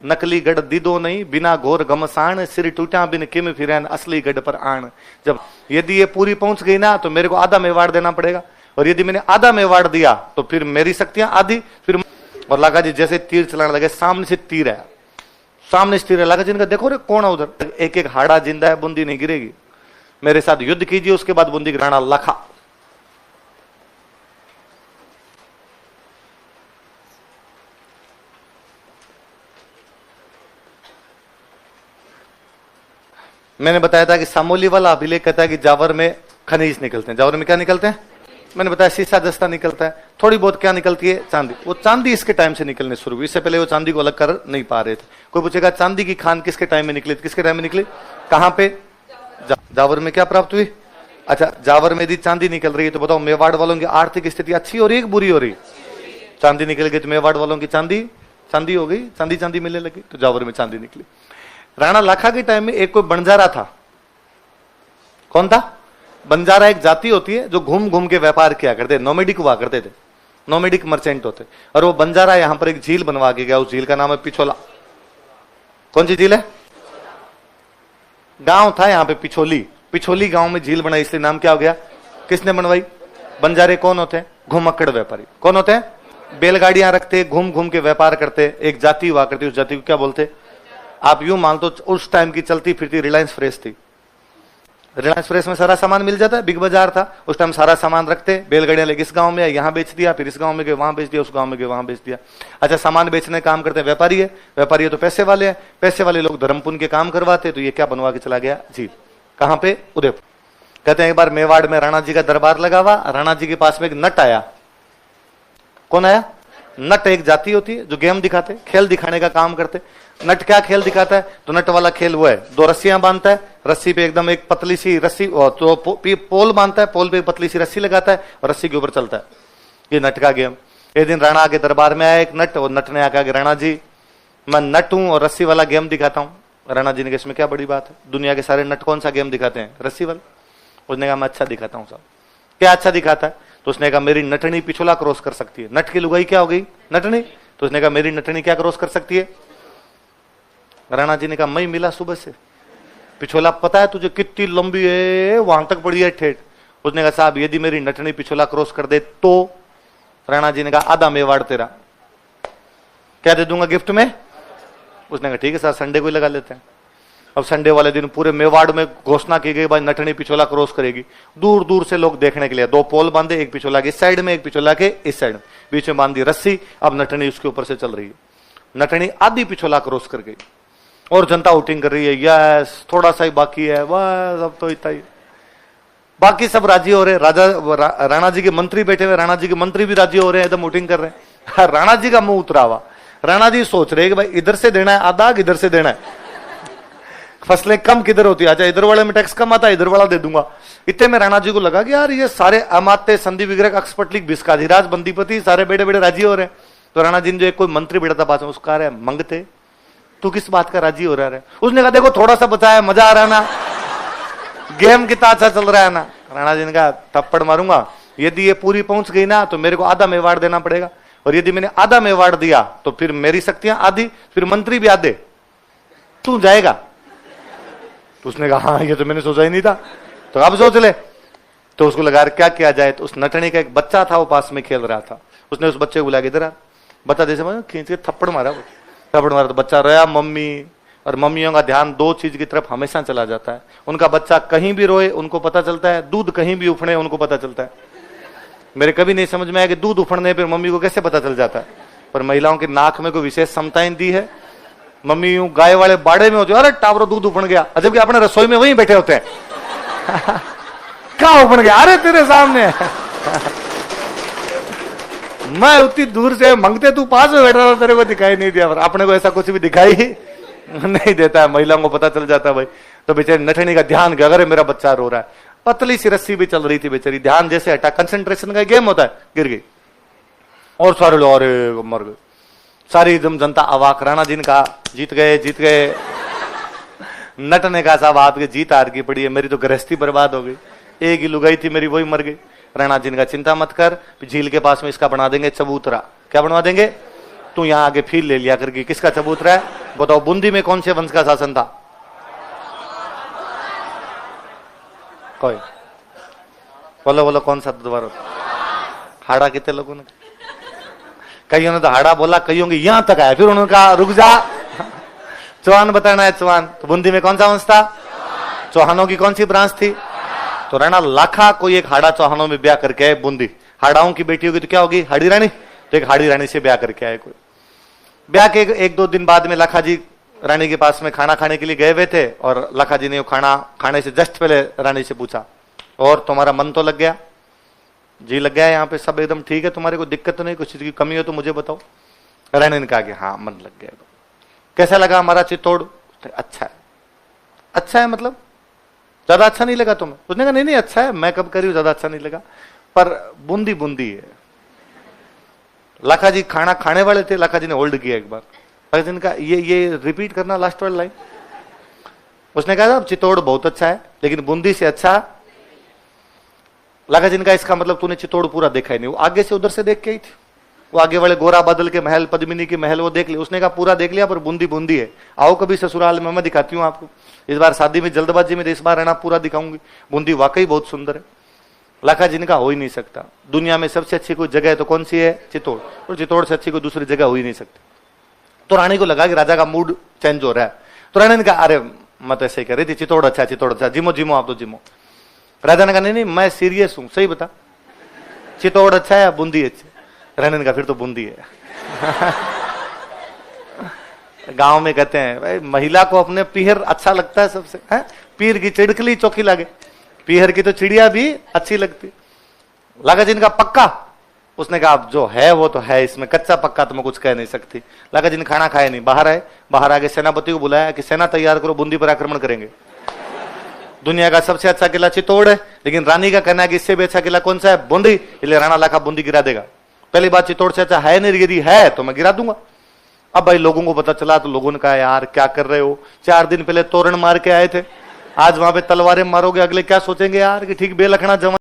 नकली गढ़ दीदो नहीं बिना घोर घमसान, सिर टूटा बिन किम फिरैन असली गढ़ पर आन। जब यदि ये पूरी पहुंच गई ना तो मेरे को आधा मेवाड़ देना पड़ेगा, और यदि मैंने आधा मेवाड़ दिया तो फिर मेरी शक्तियां आधी। फिर और लागा जी जैसे तीर चलाने लगे, सामने से तीर है, सामने से तीर है। लागा जी ने कहा देखो रे कौन है उधर, एक एक हाड़ा जिंदा है, बूंदी नहीं गिरेगी, मेरे साथ युद्ध कीजिए, उसके बाद बूंदी गिराना। लखा मैंने बताया था कि सामोली वाला अभिलेख कहता है कि जावर में खनिज निकलते हैं। जावर में क्या निकलते हैं? मैंने बताया शीशा जस्ता निकलता है, थोड़ी बहुत क्या निकलती है? चांदी। वो चांदी इसके टाइम से निकलने शुरू हुई, इससे पहले वो चांदी को अलग कर नहीं पा रहे थे। कोई पूछेगा चांदी की खान किसके टाइम में निकली? किसके टाइम में निकली? कहां पे? जावर में क्या प्राप्त हुई? अच्छा, जावर में यदि चांदी निकल रही है तो बताओ मेवाड़ वालों की आर्थिक स्थिति अच्छी हो रही है कि बुरी हो रही? चांदी निकल गई तो मेवाड़ वालों की चांदी चांदी हो गई, चांदी चांदी मिलने लगी, तो जावर में चांदी निकली। राणा लाखा के टाइम में एक कोई बंजारा था। कौन था? बंजारा एक जाति होती है जो घूम घूम के व्यापार किया करते, नोमेडिक हुआ करते थे, नोमेडिक मर्चेंट होते। और वो बंजारा यहां पर एक झील बनवा के गया, उस झील का नाम है पिछोला। कौन सी झील है? गांव था यहां पे पिछोली, पिछोली गांव में झील बनाई, इसलिए नाम क्या हो गया? किसने बनवाई? बंजारे कौन होते हैं? घुमक्कड़ व्यापारी। कौन होते हैं? बैलगाड़ियां रखते, घूम घूम के व्यापार करते, एक जाति हुआ करती, उस जाति को क्या बोलते? आप यूं मान तो उस टाइम की चलती फिरती रिलायंस फ्रेश थी। रिलायंस फ्रेश में सारा सामान मिल जाता है, बिग बाजार था उस टाइम, सारा सामान रखते, बैलगाड़ियां लेके इस गांव में यहां बेच दिया, फिर इस गांव में गए वहां बेच दिया, उस गांव में गए वहां बेच दिया। अच्छा, सामान बेचने काम करते हैं व्यापारी है, व्यापारी है तो पैसे वाले हैं, पैसे वाले लोग धर्म पुण्य के काम करवाते, तो ये क्या बनवा के चला गया? झील। कहां पे? उदयपुर। कहते हैं एक बार मेवाड़ में राणा जी का दरबार लगा हुआ, राणा जी के पास में एक नट आया। कौन आया? नट एक जाति होती है जो गेम दिखाते, खेल दिखाने का काम करते। नट क्या खेल दिखाता है? तो नट वाला खेल वो है, दो रस्सियां बांधता है, रस्सी पे एकदम एक पतली सी रस्सी तो पोल बांधता है, पोल पे पतली सी रस्सी लगाता है और रस्सी के ऊपर चलता है। ये नट का गेम। एक दिन राणा के दरबार में आया एक नट, और नट ने आकर राणा जी मैं नट हूं और रस्सी वाला गेम दिखाता हूं। राणा जी ने कहा इसमें क्या बड़ी बात है, दुनिया के सारे नट कौन सा गेम दिखाते हैं? रस्सी वाला। उसने कहा मैं अच्छा दिखाता हूं साहब। क्या अच्छा दिखाता है? तो उसने कहा मेरी नटनी पिछोला क्रॉस कर सकती है। नट की लुगाई क्या हो गई? नटनी। तो उसने कहा मेरी नटनी क्या क्रॉस कर सकती है? राणा जी ने कहा मैं मिला सुबह से, पिछोला पता है तुझे कितनी लंबी है, वहां तक पड़ी है ठेठ। उसने कहा साहब यदि मेरी नटनी पिछोला क्रॉस कर दे तो? राणा जी ने कहा आधा मेवाड़ तेरा। क्या दे दूंगा गिफ्ट में? उसने कहा ठीक है सर, संडे को ही लगा लेते हैं। अब संडे वाले दिन पूरे मेवाड़ में घोषणा की गई भाई नटनी पिछोला क्रॉस करेगी। दूर दूर से लोग देखने के लिए, दो पोल बांधे, एक पिछोला के इस साइड में, एक पिछोला के इस साइड में, बीच में बांधी रस्सी। अब नटनी उसके ऊपर से चल रही है, नटनी आधी पिछोला क्रॉस कर गई और जनता वोटिंग कर रही है, यस थोड़ा सा ही बाकी है, बस अब तो इतना ही। बाकी सब राजी हो रहे, राणा जी के मंत्री बैठे हुए, राणा जी के मंत्री भी राजी हो रहे हैं, एकदम वोटिंग कर रहे हैं। राणा जी का मुंह उतरा हुआ, राणा जी सोच रहे कि भाई इधर से देना है आधा, इधर से देना है, फसलें कम किधर होती है, अच्छा इधर वाले में टैक्स कम आता है, इधर वाला दे दूंगा। इतने में राणा जी को लगा कि यार ये सारे अमात्य संधि विग्रह अक्सपटलिक भिस्काधिराज बंदीपति सारे बेड़े बेड़े राजी हो रहे हैं। तो राणा जी ने जो एक कोई मंत्री बैठा था पास में, उसका रहे मंगते तू किस बात का राजी हो रहा है? उसने कहा देखो थोड़ा सा बचा है, मजा आ रहा है ना, गेम कितना अच्छा चल रहा है ना। राणा जी ने कहा थप्पड़ मारूंगा, यदि ये पूरी पहुंच गई ना तो मेरे को आधा मेवाड़ देना पड़ेगा, और यदि मैंने आधा मेवाड़ दिया तो फिर मेरी शक्तियां आधी, फिर मंत्री भी आधे, तू जाएगा? तो उसने कहा हाँ ये तो मैंने सोचा ही नहीं था, तो अब सोच ले। तो उसको लगा क्या किया जाए, तो उस नटनी का एक बच्चा था वो पास में खेल रहा था, उसने उस बच्चे को बुला के इधर आ, बच्चा जैसे खींच के थप्पड़ मारा, थप्पड़ मारा तो बच्चा रोया मम्मी, और मम्मियों का ध्यान दो चीज की तरफ हमेशा चला जाता है, उनका बच्चा कहीं भी रोए उनको पता चलता है, दूध कहीं भी उफड़े उनको पता चलता है। मेरे कभी नहीं समझ में आया कि दूध उफड़ने पर मम्मी को कैसे पता चल जाता है, पर महिलाओं की नाक में कोई विशेष क्षमताएं दी है। मम्मी यूं गाय वाले बाड़े में होती है, अरे टावरो दूध उफड़ गया, जब कि अपने रसोई में वहीं बैठे होते हैं। क्या उफड़ गया? अरे तेरे सामने। मैं उतनी दूर से मंगते तू पास में बैठा था, तेरे को दिखाई नहीं दिया, पर अपने को ऐसा कुछ भी दिखाई नहीं देता है, महिलाओं को पता चल जाता है भाई। तो बेचारी नटनी का ध्यान गया, अरे मेरा बच्चा रो रहा है, पतली सी रस्सी भी चल रही थी बेचारी, ध्यान जैसे हटा, कंसंट्रेशन का गेम होता है, गिर गई और सारे लोग अरे मर गए, सारी एकदम जनता अवाक। राणा जी ने कहा जीत गए जीत गए। नट ने कहा साहब आपकी जीत हार की पड़ी है, मेरी तो गृहस्थी बर्बाद हो गई, एक ही लुगाई थी मेरी वही मर गई। राणा जी ने कहा चिंता मत कर, झील के पास में इसका बना देंगे चबूतरा। क्या बनवा देंगे? तू यहां आगे फील ले लिया करके किसका चबूतरा है? बताओ बूंदी में कौन से वंश का शासन था? कोई बोलो बोलो कौन सा दोबारा? हाड़ा कितने लोगों ने? कईयों ने तो हाड़ा बोला, कईयों के यहां तक आया, फिर उन्होंने कहा रुक जा, चौहान बताना है। चौहान तो बूंदी में कौन सा वंश था? चौहानों की कौन सी ब्रांच थी? तो राणा लाखा कोई एक हाड़ा चौहानों में ब्याह करके आए। बूंदी हाड़ाओं की बेटी होगी तो क्या होगी? हाड़ी रानी। तो एक हाड़ी रानी से ब्याह करके आए। कोई ब्याह के एक दो दिन बाद में लाखा जी रानी के पास में खाना खाने के लिए गए हुए थे, और लाखा जी ने वो खाना खाने से जस्ट पहले रानी से पूछा, और तुम्हारा मन तो लग गया? जी लग गया, यहाँ पे सब एकदम ठीक है, तुम्हारे को दिक्कत तो नहीं, कुछ चीज की कमी हो तो मुझे बताओ। रानी ने कहा कि हाँ मन लग गया। कैसा लगा हमारा चित्तौड़? अच्छा है। अच्छा है मतलब ज्यादा अच्छा नहीं लगा तुम्हें? उसने कहा नहीं नहीं अच्छा है, मैं कब करी, ज्यादा अच्छा नहीं लगा, पर बूंदी बूंदी है। लाखा जी खाना खाने वाले थे, लाखा जी ने होल्ड किया एक बार। लाखा जी ने कहा ये रिपीट करना लास्ट वाली लाइन। उसने कहा अब चित्तौड़ बहुत अच्छा है लेकिन बूंदी से अच्छा। लाखा जी ने कहा इसका मतलब तूने चित्तौड़ पूरा देखा ही नहीं, वो आगे से उधर से देख के आई थी, वो आगे वाले गोरा बादल के महल, पद्मिनी के महल वो देख लिया। उसने कहा पूरा देख लिया पर बूंदी बूंदी है, आओ कभी ससुराल में, मैं दिखाती हूँ आपको। इस बार शादी में जल्दबाजी में, इस बार रहना पूरा दिखाऊंगी, बूंदी वाकई बहुत सुंदर है। लाखा जी ने कहा हो ही नहीं सकता, दुनिया में सबसे अच्छी कोई जगह है तो कौन सी है? चित्तौड़, और चित्तौड़ से अच्छी कोई दूसरी जगह हो ही नहीं सकती। तो रानी को लगा कि राजा का मूड चेंज हो रहा है, तो रानी ने कहा अरे मत ऐसे ही कह रही थी, चित्तौड़ अच्छा, चित्तौड़ अच्छा, जिमो जिमो आप तो जिमो। राजा ने कहा नहीं नहीं मैं सीरियस हूं, सही बता, चित्तौड़ अच्छा है या बूंदी अच्छी? रानी ने कहा फिर तो बूंदी है। गांव में कहते हैं भाई महिला को अपने पीहर अच्छा लगता है सबसे, है? पीर की चिड़कली चौकी लगे, पीहर की तो चिड़िया भी अच्छी लगती। लाखा जी ने कहा पक्का? उसने कहा अब जो है वो तो है, इसमें कच्चा पक्का तो मैं कुछ कह नहीं सकती। लाखा जी ने खाना खाया नहीं, बाहर आए, बाहर आके सेनापति को बुलाया कि सेना तैयार करो, बूंदी पर आक्रमण करेंगे। दुनिया का सबसे अच्छा किला चित्तौड़ है, लेकिन रानी का कहना है कि इससे भी अच्छा किला कौन सा है? बूंदी। इसलिए राणा लाखा बूंदी गिरा देगा। पहली बात चित्तौड़ से अच्छा है नहीं, यदि है तो मैं गिरा दूंगा। अब भाई लोगों को पता चला तो लोगों ने कहा यार क्या कर रहे हो, 4 दिन पहले तोरण मार के आए थे, आज वहां पे तलवारें मारोगे, अगले क्या सोचेंगे यार कि ठीक बेलखना जमा